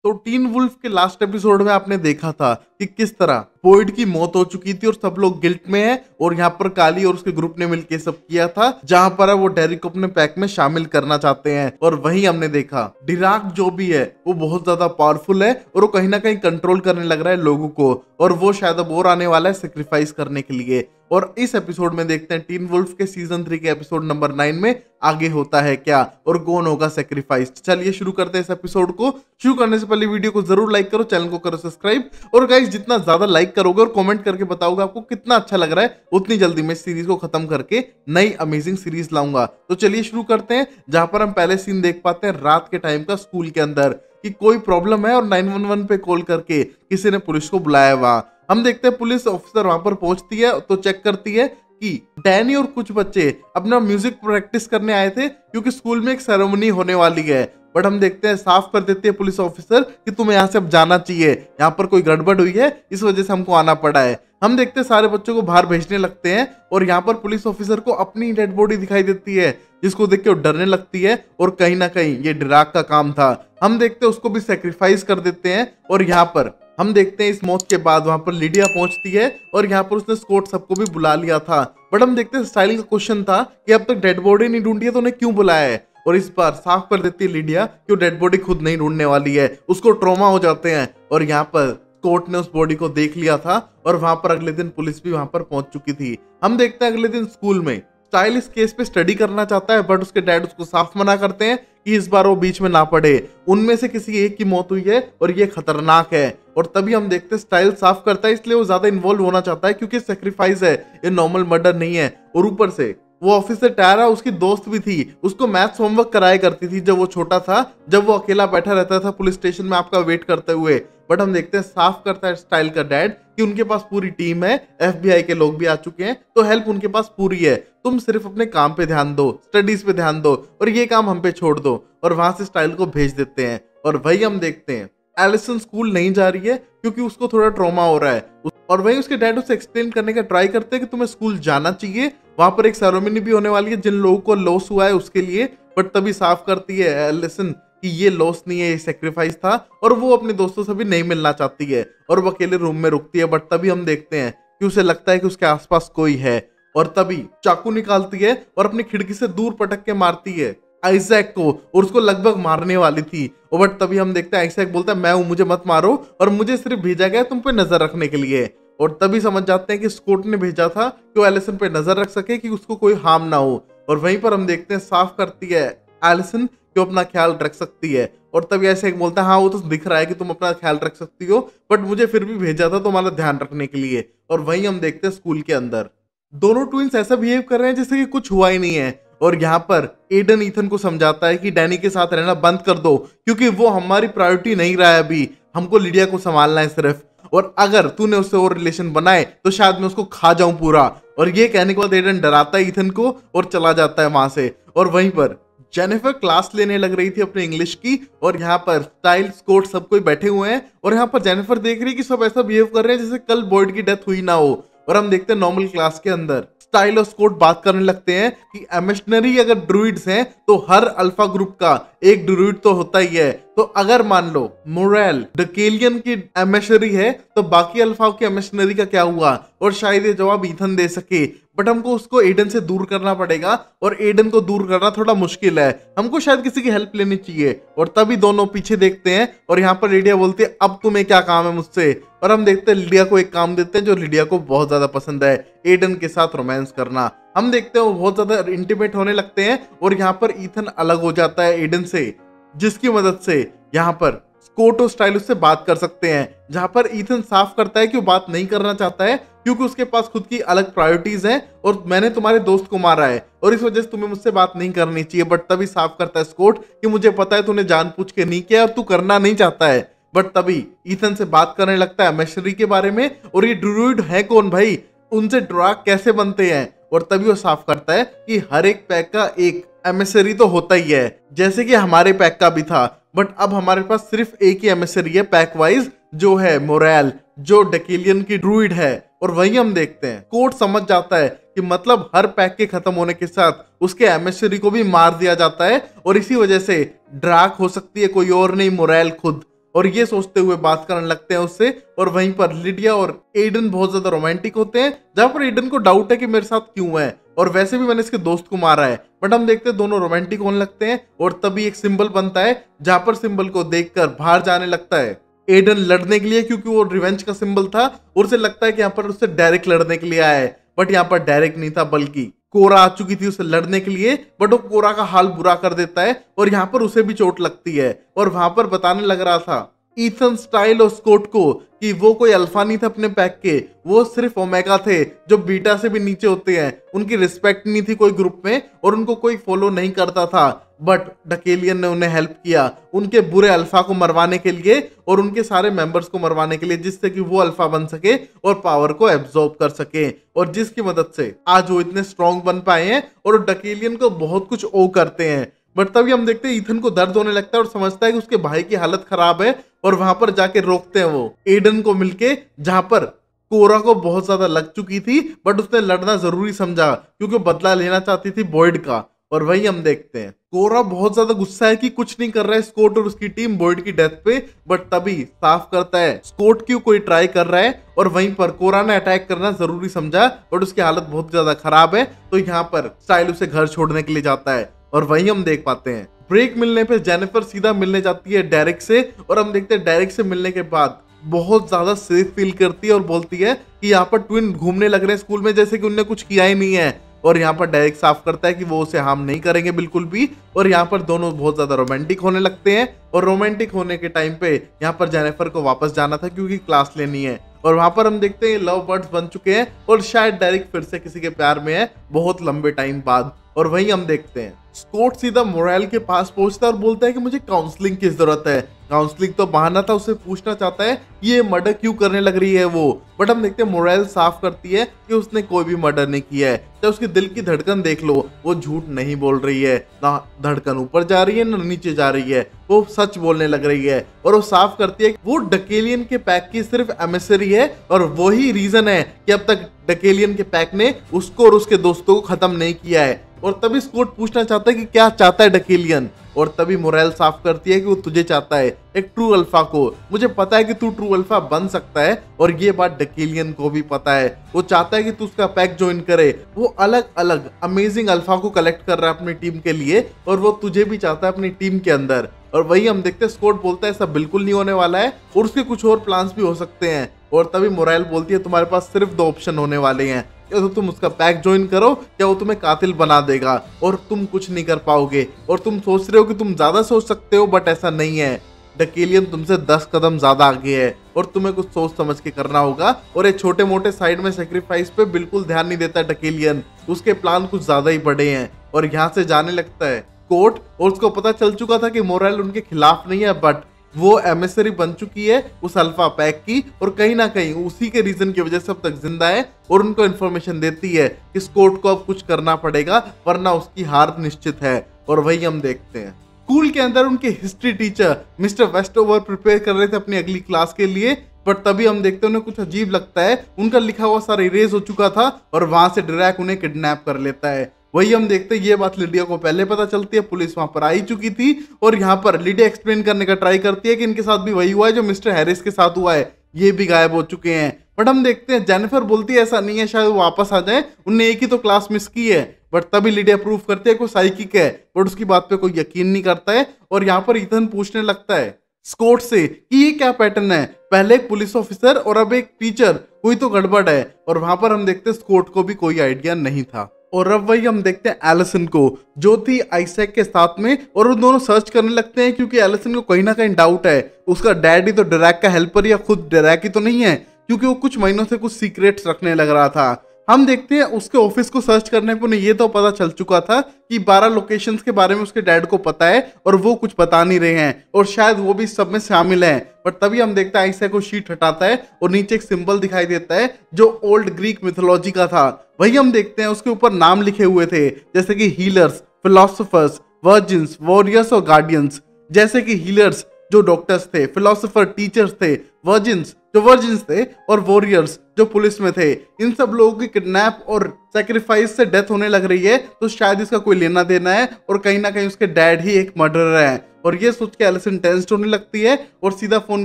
तो tin wolf के last episode में आपने देखा था कि किस तरह बॉयड की मौत हो चुकी थी और सब लोग गिल्ट में हैं और यहाँ पर काली और उसके ग्रुप ने मिलकर सब किया था, जहां पर वो डेरिक को अपने पैक में शामिल करना चाहते हैं। और वही हमने देखा डिराक जो भी है वो बहुत ज्यादा पावरफुल है और वो कहीं ना कहीं कंट्रोल करने लग रहा है लोगों को, और वो शायद अब और आने वाला है सेक्रीफाइस करने के लिए। और इस एपिसोड में देखते हैं टीन वुल्फ के सीजन 3 के एपिसोड नंबर 9 में आगे होता है क्या और कौन होगा सेक्रीफाइस। चलिए शुरू करते हैं इस एपिसोड को। शुरू करने से पहले वीडियो को जरूर लाइक करो, चैनल को करो सब्सक्राइब, और गाइस जितना ज्यादा लाइक करोगे और कमेंट करके बताओगे आपको कितना अच्छा लग रहा है, उतनी जल्दी मैं सीरीज को खत्म करके नई अमेजिंग सीरीज लाऊंगा। तो चलिए शुरू करते हैं, जहां पर हम पहले सीन देख पाते हैं रात के टाइम का स्कूल के अंदर कि कोई प्रॉब्लम है और 911 पे कॉल करके किसी ने पुलिस को बुलाया वहां। हम देखते हैं पुलिस ऑफिसर वहां पर पहुंचती है तो चेक करती है कि डैनी और कुछ बच्चे अपना म्यूजिक प्रैक्टिस करने आए थे क्योंकि स्कूल में एक सेरेमनी होने वाली है। बट हम देखते हैं साफ कर देती है पुलिस ऑफिसर कि तुम्हें यहाँ से अब जाना चाहिए, यहाँ पर कोई गड़बड़ हुई है इस वजह से हमको आना पड़ा है। हम देखते हैं सारे बच्चों को बाहर भेजने लगते हैं और यहाँ पर पुलिस ऑफिसर को अपनी डेड बॉडी दिखाई देती है जिसको देख के वो डरने लगती है और कहीं ना कहीं ये डिराक का काम था। हम देखते हैं उसको भी सेक्रीफाइस कर देते हैं और यहाँ पर हम देखते हैं इस मौत के बाद वहां पर लिडिया पहुंचती है और यहाँ पर उसने स्कॉट सबको भी बुला लिया था। बट हम देखते हैं स्टाइलिंग का क्वेश्चन था कि अब तक डेड बॉडी नहीं ढूंढी है तो उन्हें क्यों बुलाया है, और इस बार साफ कर देती है लिडिया कि वो डेड बॉडी खुद नहीं ढूंढने वाली है, उसको ट्रॉमा हो जाते हैं। और यहाँ पर स्कॉट ने उस बॉडी को देख लिया था और वहां पर अगले दिन पुलिस भी वहां पर पहुंच चुकी थी। हम देखते हैं अगले दिन स्कूल में स्टाइल इस केस पे स्टडी करना चाहता है बट उसके डैड उसको साफ मना करते हैं कि इस बार वो बीच में ना पड़े, उनमें से किसी एक की मौत हुई है और ये खतरनाक है। और तभी हम देखते हैं स्टाइल साफ करता है इसलिए वो ज्यादा इन्वॉल्व होना चाहता है क्योंकि सेक्रीफाइस है, ये नॉर्मल मर्डर नहीं है। और ऊपर से वो ऑफिसर टायरा उसकी दोस्त भी थी, उसको मैथ्स होमवर्क कराया करती थी जब वो छोटा था, जब वो अकेला बैठा रहता था पुलिस स्टेशन में आपका वेट करते हुए। बट हम देखते हैं साफ करता है स्टाइल का डैड कि उनके पास पूरी टीम है, FBI के लोग भी आ चुके हैं तो हेल्प उनके पास पूरी है, तुम सिर्फ अपने काम पे ध्यान दो, स्टडीज पे ध्यान दो और ये काम हम पे छोड़ दो। और वहां से स्टाइल को भेज देते हैं और वही हम देखते हैं एलिसन स्कूल नहीं जा रही है क्योंकि उसको थोड़ा ट्रॉमा हो रहा है, और वही उसके डैड उसे एक्सप्लेन करने का ट्राई करते हैं कि तुम्हें स्कूल जाना चाहिए, वहां पर एक सेरेमनी भी होने वाली है जिन लोगों को लॉस हुआ है उसके लिए। बट तभी साफ करती है एलिसन कि ये लॉस नहीं है, ये सेक्रीफाइस था, और वो अपने दोस्तों से भी नहीं मिलना चाहती है और वो अकेले रूम में रुकती है। बट तभी हम देखते हैं कि उसे लगता है कि उसके आसपास कोई है और तभी चाकू निकालती है और अपनी खिड़की से दूर पटक के मारती है आइजैक को, और उसको लगभग मारने वाली थी। और बट तभी हम देखते हैं आइजैक बोलता है मैं हूं, मुझे मत मारो, और मुझे सिर्फ भेजा गया तुम पे नजर रखने के लिए। और तभी समझ जाते हैं कि स्कॉट ने भेजा था कि वो एलिसन पे नजर रख सके कि उसको कोई हार्म ना हो। और वहीं पर हम देखते हैं साफ करती है एलिसन कि अपना ख्याल रख सकती है, और तभी ऐसे एक बोलता है हाँ वो तो दिख रहा है कि तुम अपना ख्याल रख सकती हो बट मुझे फिर भी भेजा था तुम्हारा ध्यान रखने के लिए। और वहीं हम देखते हैं स्कूल के अंदर दोनों ट्विंस ऐसा बिहेव कर रहे हैं जैसे कि कुछ हुआ ही नहीं है, और यहाँ पर एडन ईथन को समझाता है कि डैनी के साथ रहना बंद कर दो क्योंकि वो हमारी प्रायोरिटी नहीं रहा है, अभी हमको लिडिया को संभालना है सिर्फ, और अगर तूने उससे और रिलेशन बनाए तो शायद मैं उसको खा जाऊं पूरा। और ये कहने के बाद एडन डराता है ईथन को और चला जाता है वहां से। और वहीं पर जेनिफर क्लास लेने लग रही थी अपने इंग्लिश की, और यहाँ पर स्टाइल स्कॉट सब कोई बैठे हुए हैं, और यहाँ पर जेनिफर देख रही है कि सब ऐसा बिहेव कर रहे हैं जैसे कल बॉयड की डेथ हुई ना हो। और हम देखते हैं नॉर्मल क्लास के अंदर स्टाइल और स्कॉट बात करने लगते हैं कि एमिशनरी अगर ड्रूइड्स हैं तो हर अल्फा ग्रुप का एक ड्रूइड तो होता ही है, तो अगर मान लो मोरेल डकेलियन की एमिशनरी है तो बाकी अल्फा की एमिशनरी का क्या हुआ। और शायद ये जवाब ईथन दे सके, बट हमको उसको एडन से दूर करना पड़ेगा और एडन को दूर करना थोड़ा मुश्किल है, हमको शायद किसी की हेल्प लेनी चाहिए। और तभी दोनों पीछे देखते हैं और यहाँ पर लिडिया बोलती है अब तुम्हें क्या काम है मुझसे। और हम देखते हैं लिडिया को एक काम देते हैं जो लिडिया को बहुत ज्यादा पसंद है, एडन के साथ रोमांस करना। हम देखते हैं वो बहुत ज्यादा इंटीमेट होने लगते हैं और यहाँ पर ईथन अलग हो जाता है एडन से, जिसकी मदद से यहाँ पर स्कॉट और स्टाइल उससे बात कर सकते हैं, जहां पर ईथन साफ करता है कि वो बात नहीं करना चाहता है क्योंकि उसके पास खुद की अलग प्रायोरिटीज हैं और मैंने तुम्हारे दोस्त को मारा है और इस वजह से तुम्हें मुझसे बात नहीं करनी चाहिए। बट तभी साफ करता है स्कॉट कि मुझे पता है तूने जानबूझ के नहीं किया और तू करना नहीं चाहता है। बट तभी ईथन से बात करने लगता है मशीनरी के बारे में, और ये ड्रूइड है कौन भाई, उनसे ड्रग कैसे बनते हैं। और तभी वो साफ करता है कि हर एक पैक का एक एमिसरी तो होता ही है, जैसे कि हमारे पैक का भी था, बट अब हमारे पास सिर्फ एक ही एमिसरी है पैक वाइज, जो है मोरेल, जो डकेलियन की ड्रूइड है। और वही हम देखते हैं कोर्ट समझ जाता है कि मतलब हर पैक के खत्म होने के साथ उसके एमिसरी को भी मार दिया जाता है और इसी वजह से ड्रैग हो सकती है कोई और नहीं, मोरेल खुद। और ये सोचते हुए बात करने लगते हैं उससे। और वहीं पर लिडिया और एडन बहुत ज्यादा रोमांटिक होते हैं, जहां पर एडन को डाउट है कि मेरे साथ क्यों है, और वैसे भी मैंने इसके दोस्त को मारा है। बट हम देखते हैं दोनों रोमांटिक होने लगते हैं और तभी एक सिंबल बनता है, जहां पर सिंबल को देखकर बाहर जाने लगता है एडन लड़ने के लिए, क्योंकि वो रिवेंज का सिंबल था और उसे लगता है कि यहाँ पर उससे डायरेक्ट लड़ने के लिए आया है। बट यहाँ पर डायरेक्ट नहीं था, बल्कि कोरा आ चुकी थी उसे लड़ने के लिए। बट वो कोरा का हाल बुरा कर देता है और यहाँ पर उसे भी चोट लगती है। और वहां पर बताने लग रहा था ईथन स्टाइल और स्कॉट को कि वो कोई अल्फा नहीं था अपने पैक के, वो सिर्फ ओमेगा थे जो बीटा से भी नीचे होते हैं। उनकी रिस्पेक्ट नहीं थी कोई ग्रुप में और उनको कोई फॉलो नहीं करता था। बट डकेलियन ने उन्हें हेल्प किया उनके बुरे अल्फा को मरवाने के लिए और उनके सारे मेंबर्स को मरवाने के लिए, जिससे कि वो अल्फा बन सके और पावर को एब्जॉर्ब कर सके, और जिसकी मदद से आज वो इतने स्ट्रांग बन पाए हैं और डकेलियन को बहुत कुछ ओ करते हैं। बट तभी हम देखते हैं ईथन को दर्द होने लगता है और समझता है कि उसके भाई की हालत खराब है, और वहां पर जाके रोकते हैं वो एडन को मिलके, जहां पर कोरा को बहुत ज्यादा लग चुकी थी। बट उसने लड़ना जरूरी समझा क्योंकि बदला लेना चाहती थी बॉयड का। और वही हम देखते हैं कोरा बहुत ज्यादा गुस्सा है कि कुछ नहीं कर रहा है स्कॉट और उसकी टीम बॉयड की डेथ पे। बट तभी साफ करता है स्कॉट क्यों कोई ट्राई कर रहा है, और वहीं पर कोरा ने अटैक करना जरूरी समझा। बट उसकी हालत बहुत ज्यादा खराब है, तो यहाँ पर स्टाइल उसे घर छोड़ने के लिए जाता है। और वही हम देख पाते हैं ब्रेक मिलने पे जेनिफर सीधा मिलने जाती है डेरिक से, और हम देखते हैं डेरिक से मिलने के बाद बहुत ज्यादा सेफ फील करती है और बोलती है कि यहाँ पर ट्विन घूमने लग रहे हैं स्कूल में जैसे कि उनने कुछ किया ही नहीं है। और यहाँ पर डेरिक साफ करता है कि वो उसे हार्म नहीं करेंगे बिल्कुल भी। और यहाँ पर दोनों बहुत ज्यादा रोमांटिक होने लगते हैं, और रोमांटिक होने के टाइम पे यहाँ पर जेनिफर को वापस जाना था क्योंकि क्लास लेनी है। और वहां पर हम देखते हैं लव बर्ड्स बन चुके हैं और शायद डेरिक फिर से किसी के प्यार में है बहुत लंबे टाइम बाद। और वही हम देखते हैं स्कॉट सीधा मोरेल के पास पहुंचता है और बोलता है कि मुझे काउंसलिंग की जरूरत है। काउंसलिंग तो बहाना था, उससे पूछना चाहता है कि ये मर्डर क्यों करने लग रही है वो। बट हम देखते हैं मोरेल साफ करती है कि उसने कोई भी मर्डर नहीं किया है। तो उसकी दिल की धड़कन देख लो, वो झूठ नहीं बोल रही है, ना धड़कन ऊपर जा रही है ना नीचे जा रही है, वो सच बोलने लग रही है। और वो साफ करती है कि वो डकेलियन के पैक की सिर्फ एमिसरी है, और वही रीजन है कि अब तक डकेलियन के पैक ने उसको और उसके दोस्तों को खत्म नहीं किया है। और तभी स्कॉट पूछना चाहता है कि क्या चाहता है डकेलियन, और तभी मोरेल साफ करती है कि वो तुझे चाहता है, एक ट्रू अल्फा को। मुझे पता है कि तू ट्रू अल्फा बन सकता है, और ये बात डकेलियन को भी पता है। वो चाहता है कि तू उसका पैक ज्वाइन करे। वो अलग अलग अमेजिंग अल्फा को कलेक्ट कर रहा है अपनी टीम के लिए, और वो तुझे भी चाहता है अपनी टीम के अंदर। और वही हम देखते हैं स्कॉट बोलता है ऐसा बिल्कुल नहीं होने वाला है, और उसके कुछ और प्लान्स भी हो सकते हैं। और तभी मोरेल बोलती है तुम्हारे पास सिर्फ 2 ऑप्शन होने वाले हैं, या तो तुम उसका पैक ज्वाइन करो या वो तुम्हें कातिल बना देगा और तुम कुछ नहीं कर पाओगे। और तुम सोच रहे हो कि तुम ज्यादा सोच सकते हो, बट ऐसा नहीं है। डकेलियन तुमसे 10 कदम ज्यादा आगे है और तुम्हें कुछ सोच समझ के करना होगा। और ये छोटे मोटे साइड में सेक्रीफाइस पे बिल्कुल ध्यान नहीं देता डकेलियन, उसके प्लान कुछ ज्यादा ही बड़े हैं। और यहाँ से जाने लगता है कोर्ट, और उसको पता चल चुका था कि मोरेल उनके खिलाफ नहीं है, बट वो एमिसरी बन चुकी है उस अल्फा पैक की, और कहीं ना कहीं उसी के रीजन की वजह से अब तक जिंदा है। और उनको इन्फॉर्मेशन देती है कि स्कॉट को अब कुछ करना पड़ेगा वरना उसकी हार निश्चित है। और वही हम देखते हैं स्कूल के अंदर उनके history teacher mister Westover prepare कर रहे थे अपनी अगली क्लास के लिए। पर तभी हम देखते हैं उन्हें कुछ अजीब लगता है, उनका लिखा हुआ सारा इरेज हो चुका था और वहां से ड्रैक उन्हें किडनैप कर लेता है। वही हम देखते हैं ये बात लिडिया को पहले पता चलती है, पुलिस वहां पर आई चुकी थी। और यहाँ पर लिडिया एक्सप्लेन करने का ट्राई करती है कि इनके साथ भी वही हुआ है जो मिस्टर हैरिस के साथ हुआ है, ये भी गायब हो चुके हैं। बट हम देखते हैं जेनिफर बोलती है ऐसा नहीं है, शायद वो वापस आ जाए, उनने एक ही तो क्लास मिस की है। बट तभी लिडिया प्रूव करती है कि वो साइकिक है, बट उसकी बात पे कोई यकीन नहीं करता है। और यहाँ पर ईथन पूछने लगता है स्कॉट से कि ये क्या पैटर्न है, पहले एक पुलिस ऑफिसर और अब एक टीचर, कोई तो गड़बड़ है। और वहां पर हम देखते हैं स्कॉट को भी कोई आइडिया नहीं था। और अब वही हम देखते हैं एलिसन को, जो थी आइजैक के साथ में, और वो दोनों सर्च करने लगते हैं क्योंकि एलिसन को कहीं ना कहीं डाउट है उसका डैडी तो ड्रैक का हेल्पर या खुद ड्रैक ही तो नहीं है, क्योंकि वो कुछ महीनों से कुछ सीक्रेट्स रखने लग रहा था। हम देखते हैं उसके ऑफिस को सर्च करने पर उन्हें ये तो पता चल चुका था कि 12 लोकेशंस के बारे में उसके डैड को पता है और वो कुछ बता नहीं रहे हैं, और शायद वो भी सब में शामिल हैं। पर तभी हम देखते हैं आइजैक को शीट हटाता है और नीचे एक सिंबल दिखाई देता है जो ओल्ड ग्रीक मिथोलॉजी का था। वही हम देखते हैं उसके ऊपर नाम लिखे हुए थे, जैसे कि हीलर्स, फिलोसोफर्स, वर्जिन्स, वॉरियर्स और गार्डियंस। जैसे कि हीलर्स जो डॉक्टर्स थे, फिलोसोफर टीचर्स थे, वर्जिन्स जो वर्जिन्स थे, और वॉरियर्स जो पुलिस में थे। इन सब लोगों की किडनैप और सैक्रिफाइस से डेथ होने लग रही है, तो शायद इसका कोई लेना देना है और कहीं ना कहीं उसके डैड ही एक मर्डरर है। और ये सोच के एलिसन टेंस्ड होने लगती है और सीधा फोन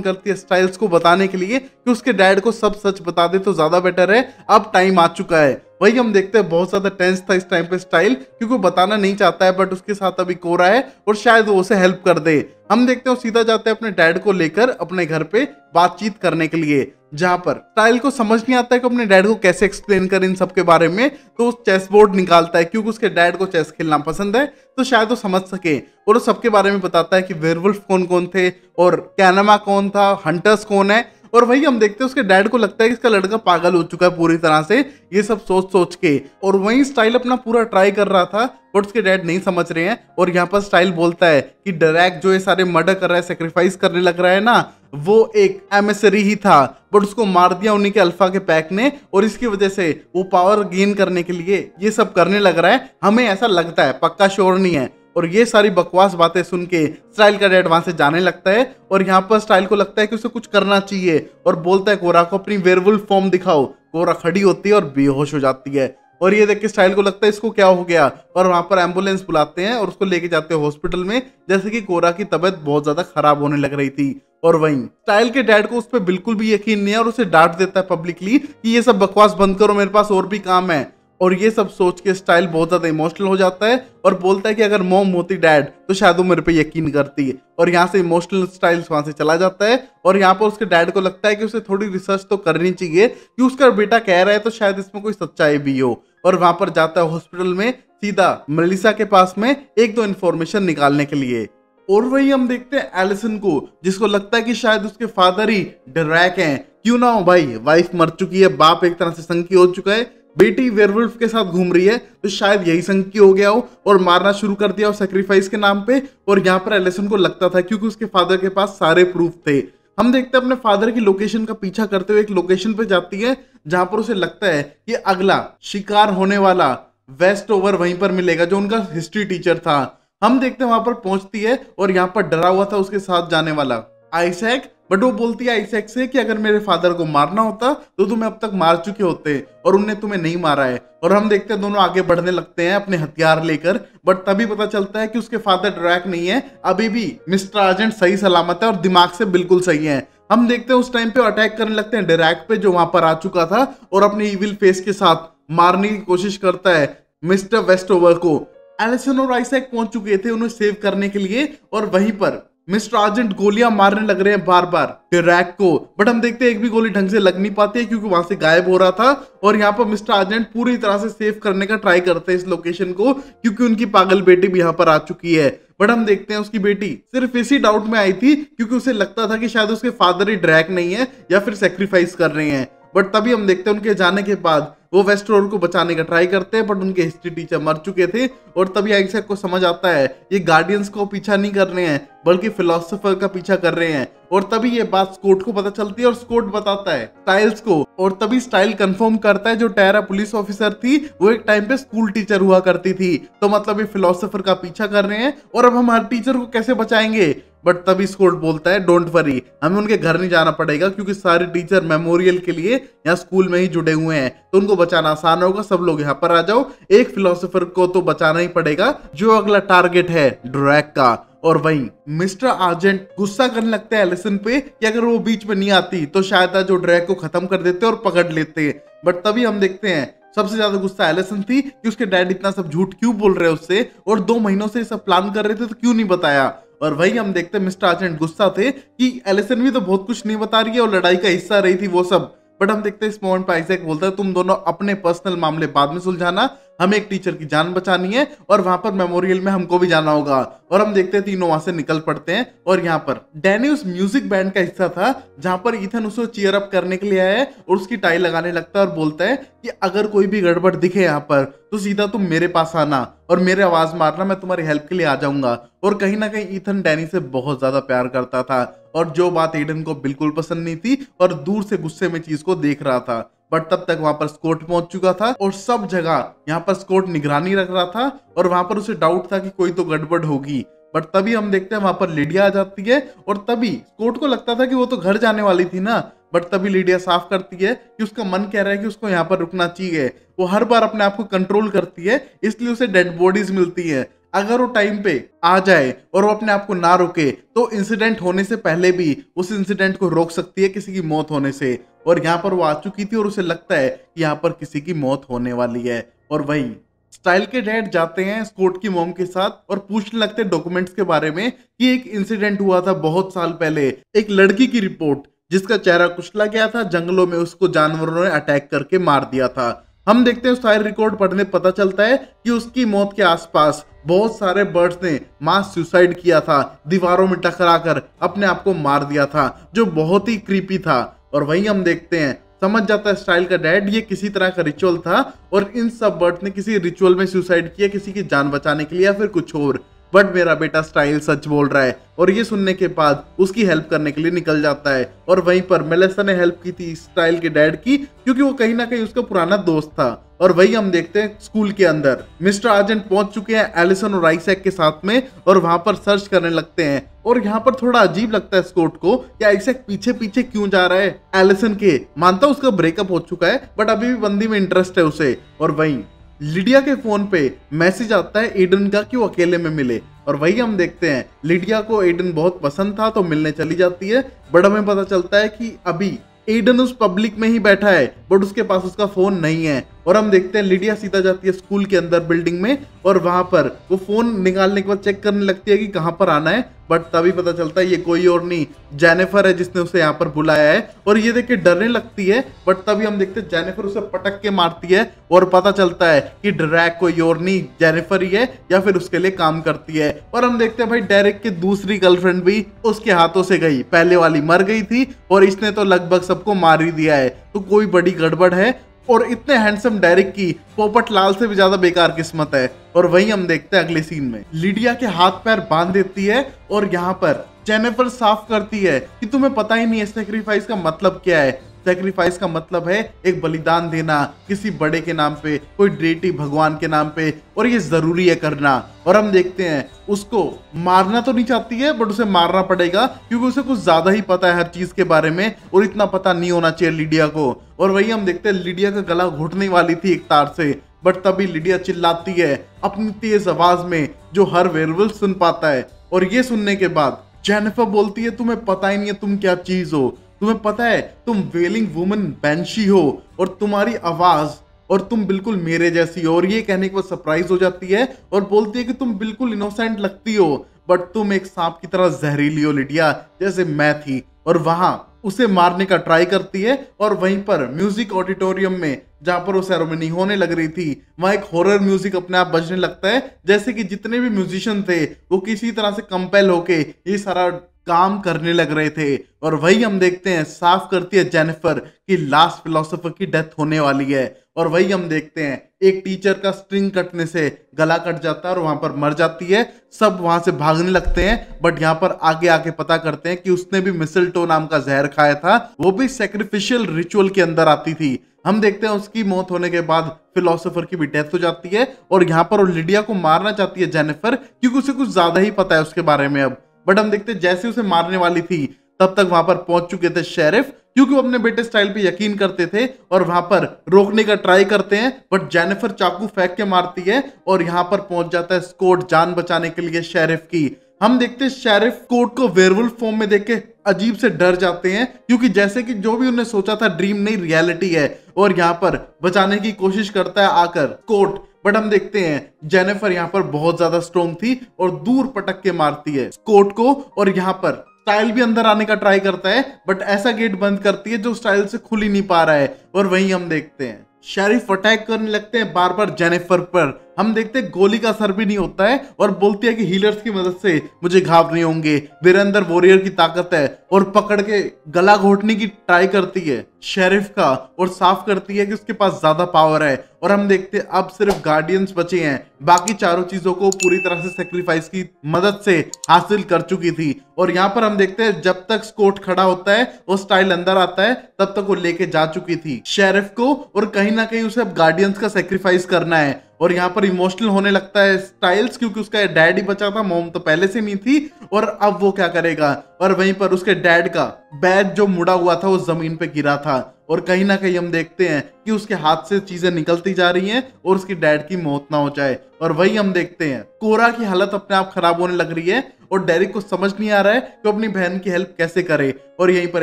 करती है स्टाइल्स को बताने के लिए कि उसके डैड को सब सच बता दे तो ज्यादा बेटर है, अब टाइम आ चुका है। वही हम देखते हैं बहुत ज्यादा टेंस था इस टाइम पे स्टाइल, क्योंकि वो बताना नहीं चाहता है, बट उसके साथ अभी कोरा है और शायद वो उसे हेल्प कर दे। हम देखते हैं वो सीधा जाते हैं अपने डैड को लेकर अपने घर पे बातचीत करने के लिए, जहां पर स्टाइल को समझ नहीं आता है कि अपने डैड को कैसे एक्सप्लेन कर इन सब के बारे में। तो उस चेस बोर्ड निकालता है, क्योंकि उसके डैड को चेस खेलना पसंद है, तो शायद वो समझ सके। और वो सबके बारे में बताता है कि वेयरवुल्फ कौन कौन थे और कैनमा कौन था, हंटर्स कौन है। और वही हम देखते हैं उसके डैड को लगता है कि इसका लड़का पागल हो चुका है पूरी तरह से, ये सब सोच सोच के। और वही स्टाइल अपना पूरा ट्राई कर रहा था, बट उसके डैड नहीं समझ रहे हैं। और यहाँ पर स्टाइल बोलता है कि ड्रैक जो ये सारे मर्डर कर रहा है, सेक्रीफाइस करने लग रहा है ना, वो एक एमिसरी ही था, बट उसको मार दिया उन्हीं के अल्फा के पैक ने, और इसकी वजह से वो पावर गेन करने के लिए ये सब करने लग रहा है, हमें ऐसा लगता है, पक्का श्योर नहीं है। और ये सारी बकवास बातें सुन के स्टाइल का डैड वहां से जाने लगता है। और यहाँ पर स्टाइल को लगता है कि उसे कुछ करना चाहिए और बोलता है कोरा को अपनी वेयरवुल्फ फॉर्म दिखाओ। कोरा खड़ी होती है और बेहोश हो जाती है। और ये देख के स्टाइल को लगता है इसको क्या हो गया, और वहां पर एम्बुलेंस बुलाते हैं और उसको लेके जाते हैं हॉस्पिटल में, जैसे कि कोरा की तबीयत बहुत ज्यादा खराब होने लग रही थी। और वहीं स्टाइल के डैड को उस पर बिल्कुल भी यकीन नहीं है और उसे डांट देता है पब्लिकली कि ये सब बकवास बंद करो, मेरे पास और भी काम है। और ये सब सोच के स्टाइल बहुत ज्यादा इमोशनल हो जाता है और बोलता है कि अगर मॉम होती डैड तो शायद वो मेरे पे यकीन करती। और यहाँ से इमोशनल स्टाइल वहां से चला जाता है। और यहाँ पर उसके डैड को लगता है कि उसे थोड़ी रिसर्च तो करनी चाहिए कि उसका बेटा कह रहा है तो शायद इसमें कोई सच्चाई भी हो। और वहां पर जाता है हॉस्पिटल में सीधा मेलिसा के पास में एक दो इन्फॉर्मेशन निकालने के लिए। और वही हम देखते हैं एलिसन को, जिसको लगता है कि शायद उसके फादर ही ड्रैक हैं। क्यों ना हो भाई, वाइफ मर चुकी है, बाप एक तरह से संकी हो चुका है, बेटी वेयरवुल्फ के साथ घूम रही है, तो शायद यही संकी हो गया हो और मारना शुरू कर दिया हो सेक्रीफाइस के नाम पे। और यहाँ पर एलिसन को लगता था, क्योंकि उसके फादर के पास सारे प्रूफ थे। हम देखते हैं अपने फादर की लोकेशन का पीछा करते हुए एक लोकेशन पे जाती है, जहां पर उसे लगता है कि अगला शिकार होने वाला वेस्ट ओवर वहीं पर मिलेगा, जो उनका हिस्ट्री टीचर था। हम देखते हैं वहां पर पहुंचती है और यहाँ पर डरा हुआ था उसके साथ जाने वाला आइजैक, बट वो बोलती है आइजैक से कि अगर मेरे फादर को मारना होता तो तुम्हें अब तक मार चुके होते, और उनने तुम्हें नहीं मारा है। और हम देखते हैं दोनों आगे बढ़ने लगते हैं अपने हथियार लेकर, बट तभी पता चलता है कि उसके फादर ड्रैक नहीं है, अभी भी मिस्टर आर्जेंट सही सलामत है और दिमाग से बिल्कुल सही है। हम देखते हैं उस टाइम पे अटैक करने लगते हैं ड्रैक पे, जो वहां पर आ चुका था, और अपने इविल फेस के साथ मारने की कोशिश करता है मिस्टर वेस्टओवर को। एलिसन और आइजैक पहुंच चुके थे उन्हें सेव करने के लिए, और वहीं पर मिस्टर आर्जेंट गोलियां मारने लग रहे हैं बार बार ड्रैक को, बट हम देखते हैं एक भी गोली ढंग से लग नहीं पाती है, क्योंकि वहां से गायब हो रहा था। और यहाँ पर मिस्टर आर्जेंट पूरी तरह से सेव करने का ट्राई करते हैं इस लोकेशन को, क्योंकि उनकी पागल बेटी भी यहाँ पर आ चुकी है। बट हम देखते हैं उसकी बेटी सिर्फ इसी डाउट में आई थी, क्योंकि उसे लगता था कि शायद उसके फादर ही ड्रैक नहीं है या फिर सेक्रीफाइस कर रहे हैं। बट तभी हम देखते हैं उनके जाने के बाद वो वेस्टरोड को बचाने का ट्राई करते हैं, बट उनके हिस्ट्री टीचर मर चुके थे। और तभी आइजैक को समझ आता है ये गार्डियंस को पीछा नहीं कर रहे हैं, बल्कि फिलोसोफर का पीछा कर रहे हैं। और तभी ये बात स्कॉट को पता चलती है और स्कॉट बताता है स्टाइल्स को, और तभी स्टाइल कंफर्म करता है जो टेरा पुलिस ऑफिसर थी वो एक टाइम पे स्कूल टीचर हुआ करती थी, तो मतलब ये फिलोसोफर का पीछा कर रहे हैं, और अब हम हर टीचर को कैसे बचाएंगे। बट तभी स्कॉट बोलता है डोंट वरी, हमें उनके घर नहीं जाना पड़ेगा, क्योंकि सारे टीचर मेमोरियल के लिए यहाँ स्कूल में ही जुड़े हुए हैं, तो उनको बचाना आसान होगा, सब लोग यहाँ पर आ जाओ। एक फिलोसोफर को तो बचाना ही पड़ेगा, जो अगला टारगेट है ड्रैक का। और वहीं मिस्टर आर्जेंट गुस्सा करने लगते हैं एलिसन पे कि अगर वो बीच में नहीं आती तो शायद जो ड्रैक को खत्म कर देते और पकड़ लेते। बट तभी हम देखते हैं सबसे ज्यादा गुस्सा एलिसन थी कि उसके डैड इतना सब झूठ क्यों बोल रहे हैं उससे, और 2 महीनों से सब प्लान कर रहे थे तो क्यों नहीं बताया। और वही हम देखते हैं मिस्टर आर्जेंट गुस्सा थे कि एलिसन भी तो बहुत कुछ नहीं बता रही है और लड़ाई का हिस्सा रही थी वो सब। बट हम देखते हैं इस मोमेंट पर आइजैक बोलता है तुम दोनों अपने पर्सनल मामले बाद में सुलझाना, हमें एक टीचर की जान बचानी है और वहां पर मेमोरियल में हमको भी जाना होगा। और हम देखते हैं तीनों वहां से निकल पड़ते हैं। और यहाँ पर डैनी उस म्यूजिक बैंड का हिस्सा था जहां पर ईथन उसे चीयर अप करने के लिए आया है और उसकी टाई लगाने लगता है और बोलता है कि अगर कोई भी गड़बड़ दिखे यहाँ पर तो सीधा तुम मेरे पास आना और मेरे आवाज मारना, मैं तुम्हारी हेल्प के लिए आ जाऊंगा। और कहीं ना कहीं ईथन डैनी से बहुत ज्यादा प्यार करता था, और जो बात एडन को बिल्कुल पसंद नहीं थी और दूर से गुस्से में चीज को देख रहा था। बट तब तक वहां पर स्कॉट पहुंच चुका था और सब जगह यहाँ पर स्कॉट निगरानी रख रहा था, और वहां पर उसे डाउट था कि कोई तो गड़बड़ होगी। बट तभी हम देखते हैं वहां पर लिडिया आ जाती है, और तभी स्कॉट को लगता था कि वो तो घर जाने वाली थी ना। बट तभी लिडिया साफ करती है कि उसका मन कह रहा है कि उसको यहाँ पर रुकना चाहिए। वो हर बार अपने आप को कंट्रोल करती है, इसलिए उसे डेड बॉडीज मिलती है। अगर वो टाइम पे आ जाए और वो अपने आप को ना रोके तो इंसिडेंट होने से पहले भी उस इंसिडेंट को रोक सकती है किसी की मौत होने से। और यहाँ पर वो आ चुकी थी और उसे लगता है कि यहाँ पर किसी की मौत होने वाली है। और वही स्टाइल के डैड जाते हैं स्कॉट की मॉम के साथ और पूछने लगते हैं डॉक्यूमेंट्स के बारे में कि एक इंसिडेंट हुआ था बहुत साल पहले, एक लड़की की रिपोर्ट जिसका चेहरा कुचला गया था, जंगलों में उसको जानवरों ने अटैक करके मार दिया था। हम देखते हैं सारे रिकॉर्ड पढ़ने पता चलता है कि उसकी मौत के आसपास बहुत सारे बर्ड्स ने मास सुसाइड किया था, दीवारों में टकरा कर अपने आप को मार दिया था, जो बहुत ही क्रीपी था। और वहीं हम देखते हैं समझ जाता है स्टाइल का डैड ये किसी तरह का रिचुअल था और इन सब बर्ड्स ने किसी रिचुअल में सुसाइड किया, किसी की जान बचाने के लिए या फिर कुछ और। बट मेरा बेटा स्टाइल सच बोल रहा है और ये सुनने के बाद उसकी हेल्प करने के लिए निकल जाता है। और वहीं पर मेलिसा ने हेल्प की थी स्टाइल के डैड की क्योंकि वो कहीं ना कहीं उसका पुराना दोस्त था। और वही हम देखते हैं स्कूल के अंदर मिस्टर आर्जेंट पहुंच चुके हैं एलिसन और आइजैक के साथ में और वहां पर सर्च करने लगते हैं। और यहाँ पर थोड़ा अजीब लगता है स्कॉट को कि आइजैक पीछे पीछे क्यों जा रहा है एलिसन के। मानता उसका ब्रेकअप हो चुका है बट अभी भी बंदी में इंटरेस्ट है उसे। और वहीं लिडिया के फोन पे मैसेज आता है एडन का कि वो अकेले में मिले। और वही हम देखते हैं लिडिया को एडन बहुत पसंद था तो मिलने चली जाती है। बट हमें पता चलता है कि अभी एडन उस पब्लिक में ही बैठा है बट उसके पास उसका फोन नहीं है। और हम देखते हैं लिडिया सीधा जाती है स्कूल के अंदर बिल्डिंग में और वहां पर वो फोन निकालने के बाद चेक करने लगती है कि कहां पर आना है। बट तभी पता चलता है ये कोई और नहीं जेनिफर है जिसने उसे यहाँ पर बुलाया है। और ये देख के डरने लगती है बट तभी हम देखते हैं जेनिफर उसे पटक के मारती है और पता चलता है कि ड्रैग कोई और नहीं जेनिफर ही है या फिर उसके लिए काम करती है। और हम देखते हैं भाई डेरिक की दूसरी गर्लफ्रेंड भी उसके हाथों से गई, पहले वाली मर गई थी और इसने तो लगभग सबको मार ही दिया है, तो कोई बड़ी गड़बड़ है। और इतने हैंडसम डेरिक की पोपट लाल से भी ज्यादा बेकार किस्मत है। और वही हम देखते हैं अगले सीन में लिडिया के हाथ पैर बांध देती है और यहाँ पर जेनिफर साफ करती है कि तुम्हें पता ही नहीं है सैक्रिफाइस का मतलब क्या है। सैक्रिफाइस का मतलब है एक बलिदान देना किसी बड़े के नाम पे, कोई डेटी भगवान के नाम पे, और ये जरूरी है करना। और हम देखते हैं उसको मारना तो नहीं चाहती है बट उसे मारना पड़ेगा क्योंकि उसे कुछ ज्यादा ही पता है हर चीज के बारे में और इतना पता नहीं होना चाहिए लिडिया को। और वही हम देखते हैं लिडिया का गला घुटने वाली थी एक तार से बट तभी लिडिया चिल्लाती है अपनी तेज आवाज में जो हर वेयरवुल्फ सुन पाता है। और ये सुनने के बाद जेनिफर बोलती है तुम्हें पता ही नहीं है तुम क्या चीज हो, तुम्हें पता है तुम वेलिंग वुमन बैंशी हो और तुम्हारी आवाज और तुम बिल्कुल मेरे जैसी हो। और ये कहने के बाद सरप्राइज हो जाती है और बोलती है कि तुम बिल्कुल इनोसेंट लगती हो बट तुम एक सांप की तरह जहरीली हो लिडिया जैसे मैं थी। और वहां उसे मारने का ट्राई करती है। और वहीं पर म्यूजिक ऑडिटोरियम में जहां पर वो सेरेमनी होने लग रही थी वहां एक हॉरर म्यूजिक अपने आप बजने लगता है जैसे कि जितने भी म्यूजिशियन थे वो किसी तरह से कंपेल होके ये सारा काम करने लग रहे थे। और वही हम देखते हैं साफ करती है जेनिफर कि लास्ट फिलोसोफर की डेथ होने वाली है। और वही हम देखते हैं एक टीचर का स्ट्रिंग कटने से गला कट जाता है और वहां पर मर जाती है। सब वहां से भागने लगते हैं बट यहाँ पर आगे आके पता करते हैं कि उसने भी मिसलटो नाम का जहर खाया था, वो भी सैक्रिफिशियल रिचुअल के अंदर आती थी। हम देखते हैं उसकी मौत होने के बाद फिलोसोफर की भी डेथ हो जाती है और यहाँ पर वो लिडिया को मारना चाहती है जेनिफर क्योंकि उसे कुछ ज्यादा ही पता है उसके बारे में अब। बट हम देखते हैं जैसे उसे मारने वाली थी तब तक वहां पर पहुंच चुके थे शेरिफ क्योंकि वो अपने बेटे स्टाइल पे यकीन करते थे और वहां पर रोकने का ट्राई करते हैं बट जेनिफर चाकू फेंक के मारती है और यहाँ पर पहुंच जाता है स्कॉट जान बचाने के लिए शेरिफ की। हम देखते हैं शेरिफ स्कॉट को वेयरवुल्फ फॉर्म में देख के अजीब से डर जाते हैं क्योंकि जैसे कि जो भी उन्हें सोचा था ड्रीम नहीं रियलिटी है। और यहाँ पर बचाने की कोशिश करता है आकर स्कॉट बट हम देखते हैं जेनिफर यहाँ पर बहुत ज्यादा स्ट्रॉन्ग थी और दूर पटक के मारती है स्कॉट को। और यहाँ पर स्टाइल भी अंदर आने का ट्राई करता है बट ऐसा गेट बंद करती है जो स्टाइल से खुल ही नहीं पा रहा है। और वहीं हम देखते हैं शेरिफ अटैक करने लगते हैं बार बार जेनिफर पर। हम देखते हैं गोली का असर भी नहीं होता है और बोलती है कि हीलर्स की मदद से मुझे घाव नहीं होंगे, मेरे अंदर वॉरियर की ताकत है, और पकड़ के गला घोटने की ट्राई करती है शेरिफ का और साफ करती है कि उसके पास ज्यादा पावर है। और हम देखते हैं अब सिर्फ गार्डियंस बचे हैं, बाकी चारों चीजों को पूरी तरह से सेक्रीफाइस की मदद से हासिल कर चुकी थी। और यहाँ पर हम देखते हैं जब तक स्कॉट खड़ा होता है वो स्टाइल अंदर आता है तब तक वो लेके जा चुकी थी शेरिफ को और कहीं ना कहीं उसे अब गार्डियंस का सेक्रीफाइस करना है। और यहाँ पर इमोशनल होने लगता है स्टाइल्स, क्योंकि उसका डैड ही बचा था, मॉम तो पहले से नहीं थी, और अब वो क्या करेगा। और वहीं पर उसके डैड का बैग जो मुड़ा हुआ था वो जमीन पे गिरा था, और कहीं ना कहीं हम देखते हैं कि उसके हाथ से चीजें निकलती जा रही हैं और उसकी डैड की मौत ना हो जाए। और वही हम देखते हैं कोरा की हालत अपने आप खराब होने लग रही है और डेरिक को समझ नहीं आ रहा है कि अपनी बहन की हेल्प कैसे करे। और यहीं पर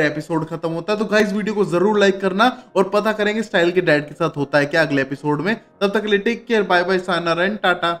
एपिसोड खत्म होता है। तो गाइस वीडियो को जरूर लाइक करना और पता करेंगे स्टाइल के डैड के साथ होता है क्या अगले एपिसोड में। तब तक के लिए टेक केयर, बाय बाय, सायनारा एंड टाटा।